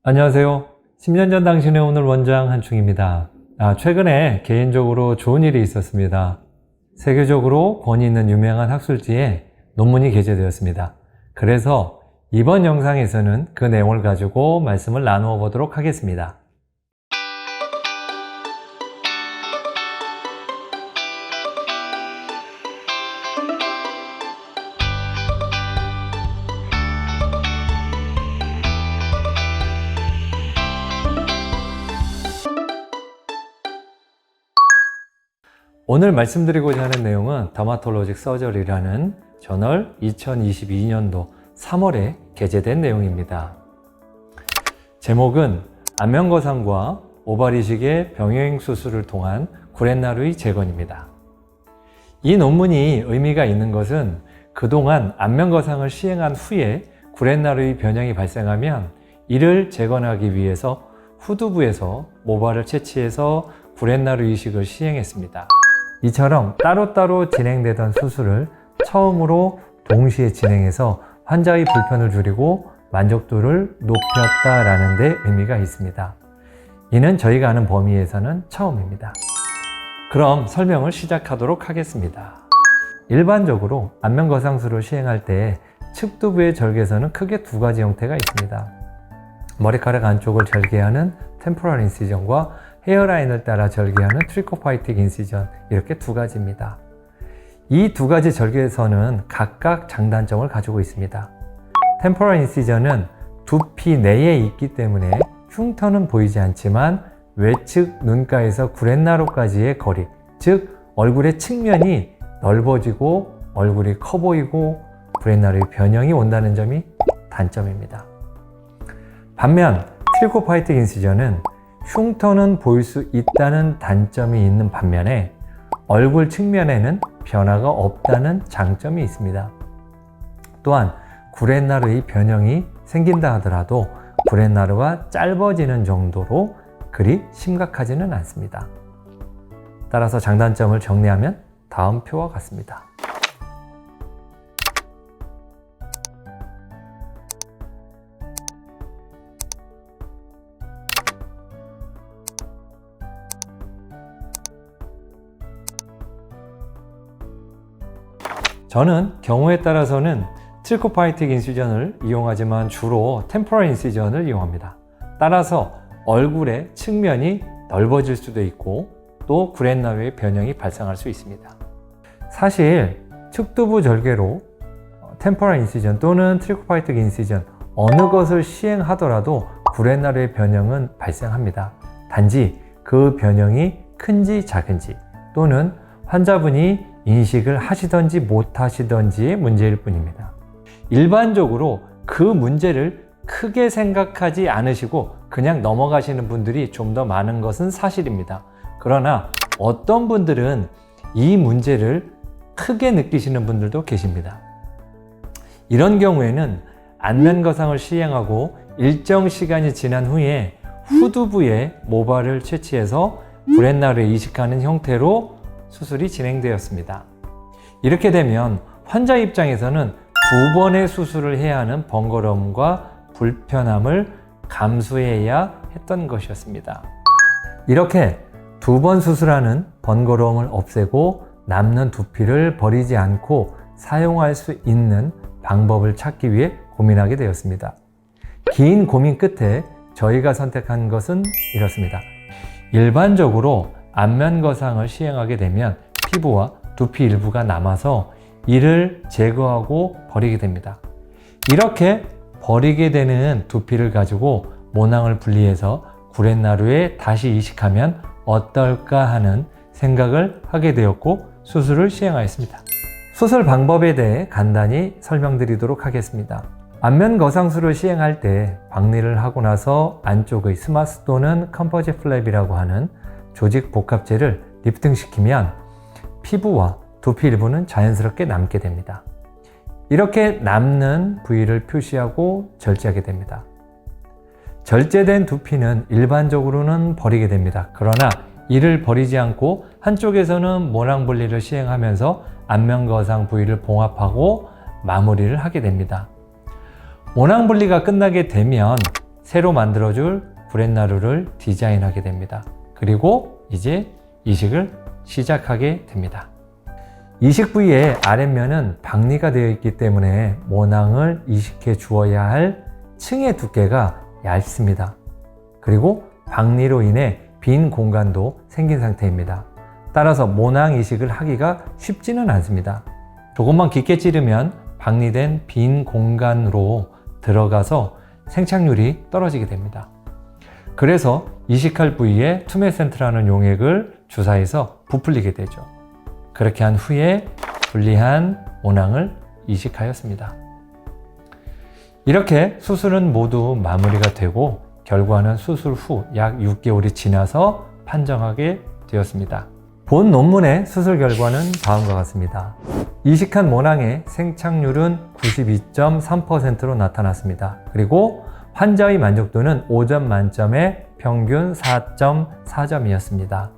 안녕하세요. 10년 전 당신의 오늘 원장 한충입니다. 최근에 개인적으로 좋은 일이 있었습니다. 세계적으로 권위 있는 유명한 학술지에 논문이 게재되었습니다. 그래서 이번 영상에서는 그 내용을 가지고 말씀을 나누어 보도록 하겠습니다. 오늘 말씀드리고자 하는 내용은 더마톨로직 서저리라는 저널 2022년도 3월에 게재된 내용입니다. 제목은 안면거상과 오바리식의 병행 수술을 통한 구렛나루의 재건입니다. 이 논문이 의미가 있는 것은 그동안 안면거상을 시행한 후에 구렛나루의 변형이 발생하면 이를 재건하기 위해서 후두부에서 모발을 채취해서 구렛나루 이식을 시행했습니다. 이처럼 따로따로 진행되던 수술을 처음으로 동시에 진행해서 환자의 불편을 줄이고 만족도를 높였다라는 데 의미가 있습니다. 이는 저희가 아는 범위에서는 처음입니다. 그럼 설명을 시작하도록 하겠습니다. 일반적으로 안면거상술을 시행할 때 측두부의 절개선은 크게 두 가지 형태가 있습니다. 머리카락 안쪽을 절개하는 템포럴 인시전과 헤어라인을 따라 절개하는 트리코파이틱 인시전, 이렇게 두 가지입니다. 이 두 가지 절개선은 각각 장단점을 가지고 있습니다. 템포럴 인시전은 두피 내에 있기 때문에 흉터는 보이지 않지만 외측 눈가에서 구렛나루까지의 거리, 즉 얼굴의 측면이 넓어지고 얼굴이 커 보이고 구렛나루의 변형이 온다는 점이 단점입니다. 반면 트리코파이틱 인시전은 흉터는 보일 수 있다는 단점이 있는 반면에 얼굴 측면에는 변화가 없다는 장점이 있습니다. 또한 구렛나루의 변형이 생긴다 하더라도 구렛나루가 짧아지는 정도로 그리 심각하지는 않습니다. 따라서 장단점을 정리하면 다음 표와 같습니다. 저는 경우에 따라서는 트리코파이틱 인시전을 이용하지만 주로 템포럴 인시전을 이용합니다. 따라서 얼굴의 측면이 넓어질 수도 있고 또 구렛나루의 변형이 발생할 수 있습니다. 사실 측두부 절개로 템포럴 인시전 또는 트리코파이틱 인시전 어느 것을 시행하더라도 구렛나루의 변형은 발생합니다. 단지 그 변형이 큰지 작은지 또는 환자분이 인식을 하시던지 못하시던지의 문제일 뿐입니다. 일반적으로 그 문제를 크게 생각하지 않으시고 그냥 넘어가시는 분들이 좀 더 많은 것은 사실입니다. 그러나 어떤 분들은 이 문제를 크게 느끼시는 분들도 계십니다. 이런 경우에는 안면거상을 시행하고 일정 시간이 지난 후에 후두부에 모발을 채취해서 구렛나루에 이식하는 형태로 수술이 진행되었습니다. 이렇게 되면 환자 입장에서는 두 번의 수술을 해야 하는 번거로움과 불편함을 감수해야 했던 것이었습니다. 이렇게 두 번 수술하는 번거로움을 없애고 남는 두피를 버리지 않고 사용할 수 있는 방법을 찾기 위해 고민하게 되었습니다. 긴 고민 끝에 저희가 선택한 것은 이렇습니다. 일반적으로 안면거상을 시행하게 되면 피부와 두피 일부가 남아서 이를 제거하고 버리게 됩니다. 이렇게 버리게 되는 두피를 가지고 모낭을 분리해서 구렛나루에 다시 이식하면 어떨까 하는 생각을 하게 되었고 수술을 시행하였습니다. 수술 방법에 대해 간단히 설명드리도록 하겠습니다. 안면거상술을 시행할 때 박리를 하고 나서 안쪽의 스마스 또는 컴포짓 플랩이라고 하는 조직 복합체를 리프팅시키면 피부와 두피 일부는 자연스럽게 남게 됩니다. 이렇게 남는 부위를 표시하고 절제하게 됩니다. 절제된 두피는 일반적으로는 버리게 됩니다. 그러나 이를 버리지 않고 한쪽에서는 모낭 분리를 시행하면서 안면거상 부위를 봉합하고 마무리를 하게 됩니다. 모낭 분리가 끝나게 되면 새로 만들어줄 구렛나루를 디자인하게 됩니다. 그리고 이제 이식을 시작하게 됩니다. 이식 부위의 아랫면은 박리가 되어 있기 때문에 모낭을 이식해 주어야 할 층의 두께가 얇습니다. 그리고 박리로 인해 빈 공간도 생긴 상태입니다. 따라서 모낭 이식을 하기가 쉽지는 않습니다. 조금만 깊게 찌르면 박리된 빈 공간으로 들어가서 생착률이 떨어지게 됩니다. 그래서 이식할 부위에 투메센트라는 용액을 주사해서 부풀리게 되죠. 그렇게 한 후에 분리한 모낭을 이식하였습니다. 이렇게 수술은 모두 마무리가 되고 결과는 수술 후 약 6개월이 지나서 판정하게 되었습니다. 본 논문의 수술 결과는 다음과 같습니다. 이식한 모낭의 생착률은 92.3%로 나타났습니다. 그리고 환자의 만족도는 5점 만점에 평균 4.4점이었습니다.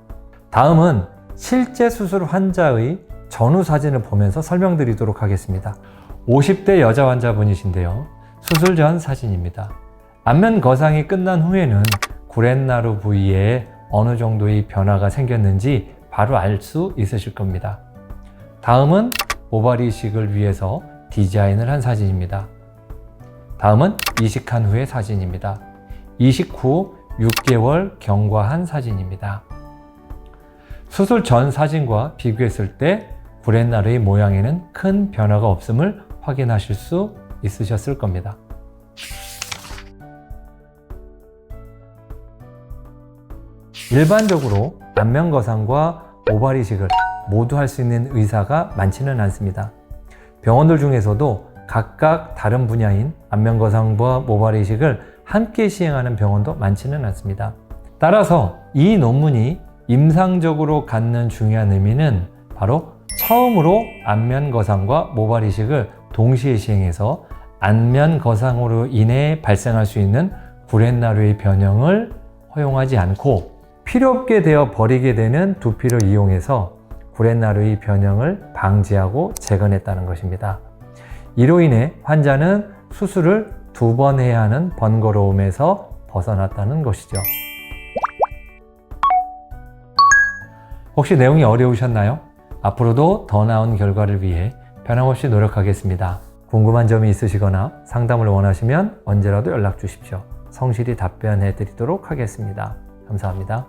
다음은 실제 수술 환자의 전후 사진을 보면서 설명드리도록 하겠습니다. 50대 여자 환자분이신데요. 수술 전 사진입니다. 안면 거상이 끝난 후에는 구렛나루 부위에 어느 정도의 변화가 생겼는지 바로 알 수 있으실 겁니다. 다음은 모발 이식을 위해서 디자인을 한 사진입니다. 다음은 이식한 후의 사진입니다. 이식 후 6개월 경과한 사진입니다. 수술 전 사진과 비교했을 때 구렛나루의 모양에는 큰 변화가 없음을 확인하실 수 있으셨을 겁니다. 일반적으로 안면 거상과 모발 이식을 모두 할 수 있는 의사가 많지는 않습니다. 병원들 중에서도 각각 다른 분야인 안면 거상과 모발 이식을 함께 시행하는 병원도 많지는 않습니다. 따라서 이 논문이 임상적으로 갖는 중요한 의미는 바로 처음으로 안면 거상과 모발 이식을 동시에 시행해서 안면 거상으로 인해 발생할 수 있는 구렛나루의 변형을 허용하지 않고 필요 없게 되어 버리게 되는 두피를 이용해서 구렛나루의 변형을 방지하고 재건했다는 것입니다. 이로 인해 환자는 수술을 2번 해야 하는 번거로움에서 벗어났다는 것이죠. 혹시 내용이 어려우셨나요? 앞으로도 더 나은 결과를 위해 변함없이 노력하겠습니다. 궁금한 점이 있으시거나 상담을 원하시면 언제라도 연락 주십시오. 성실히 답변해 드리도록 하겠습니다. 감사합니다.